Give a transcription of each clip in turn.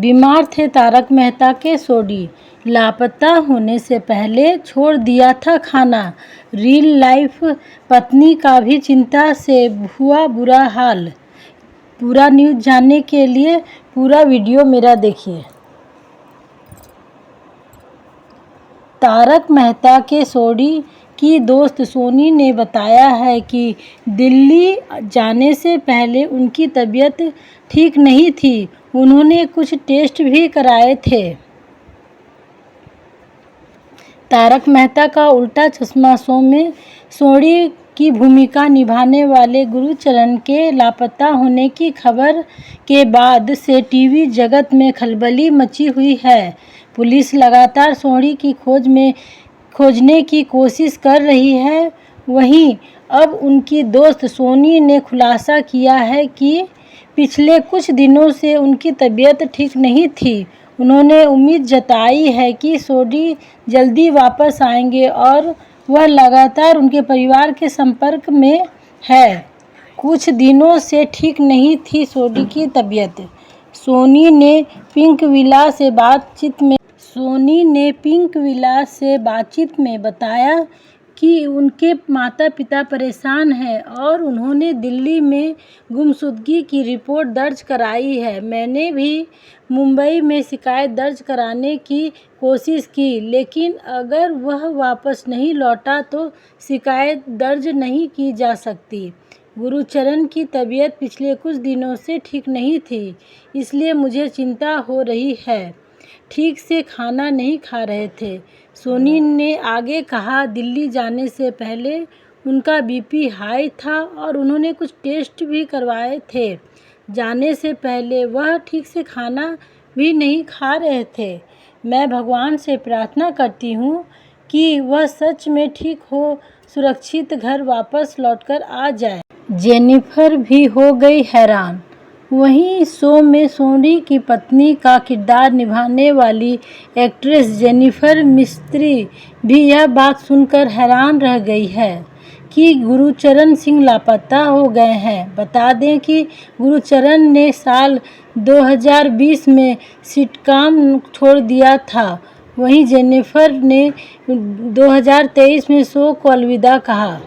बीमार थे तारक मेहता के सोडी, लापता होने से पहले छोड़ दिया था खाना। रियल लाइफ पत्नी का भी चिंता से हुआ बुरा हाल। पूरा न्यूज़ जानने के लिए पूरा वीडियो मेरा देखिए। तारक मेहता के सोडी की दोस्त सोनी ने बताया है कि दिल्ली जाने से पहले उनकी तबीयत ठीक नहीं थी। उन्होंने कुछ टेस्ट भी कराए थे। तारक मेहता का उल्टा चश्मा शो में सोनी की भूमिका निभाने वाले गुरुचरण के लापता होने की खबर के बाद से टीवी जगत में खलबली मची हुई है। पुलिस लगातार सोनी की खोजने की कोशिश कर रही है। वहीं अब उनकी दोस्त सोनी ने खुलासा किया है कि पिछले कुछ दिनों से उनकी तबीयत ठीक नहीं थी। उन्होंने उम्मीद जताई है कि सोनी जल्दी वापस आएंगे और वह लगातार उनके परिवार के संपर्क में है। कुछ दिनों से ठीक नहीं थी सोनी की तबीयत। सोनी ने पिंक विला से बातचीत में बताया कि उनके माता पिता परेशान हैं और उन्होंने दिल्ली में गुमशुदगी की रिपोर्ट दर्ज कराई है। मैंने भी मुंबई में शिकायत दर्ज कराने की कोशिश की, लेकिन अगर वह वापस नहीं लौटा तो शिकायत दर्ज नहीं की जा सकती। गुरुचरण की तबीयत पिछले कुछ दिनों से ठीक नहीं थी, इसलिए मुझे चिंता हो रही है। ठीक से खाना नहीं खा रहे थे। सोनी ने आगे कहा, दिल्ली जाने से पहले उनका बीपी हाई था और उन्होंने कुछ टेस्ट भी करवाए थे। जाने से पहले वह ठीक से खाना भी नहीं खा रहे थे। मैं भगवान से प्रार्थना करती हूँ कि वह सच में ठीक हो, सुरक्षित घर वापस लौटकर आ जाए। जेनिफर भी हो गई हैरान। वहीं शो में सोनी की पत्नी का किरदार निभाने वाली एक्ट्रेस जेनिफर मिस्त्री भी यह बात सुनकर हैरान रह गई है कि गुरुचरण सिंह लापता हो गए हैं। बता दें कि गुरुचरण ने साल 2020 में सिटकॉम छोड़ दिया था। वहीं जेनिफर ने 2023 में शो को अलविदा कहा।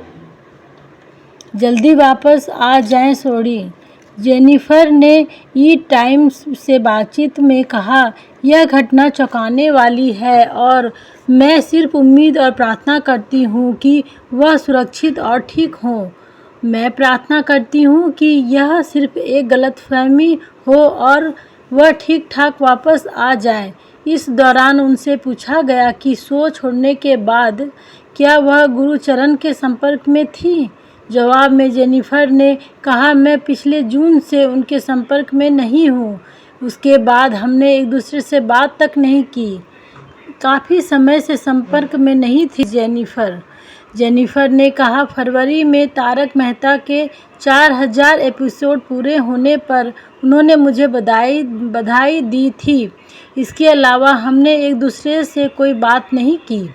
जल्दी वापस आ जाएं सोनी। जेनिफर ने ई टाइम्स से बातचीत में कहा, यह घटना चौंकाने वाली है और मैं सिर्फ उम्मीद और प्रार्थना करती हूँ कि वह सुरक्षित और ठीक हों। मैं प्रार्थना करती हूँ कि यह सिर्फ एक गलतफहमी हो और वह ठीक ठाक वापस आ जाएं। इस दौरान उनसे पूछा गया कि शो छोड़ने के बाद क्या वह गुरुचरण के संपर्क में थी। जवाब में जेनिफर ने कहा, मैं पिछले जून से उनके संपर्क में नहीं हूँ। उसके बाद हमने एक दूसरे से बात तक नहीं की। काफ़ी समय से संपर्क में नहीं थी जेनिफर ने कहा, फरवरी में तारक मेहता के 4000 एपिसोड पूरे होने पर उन्होंने मुझे बधाई दी थी। इसके अलावा हमने एक दूसरे से कोई बात नहीं की।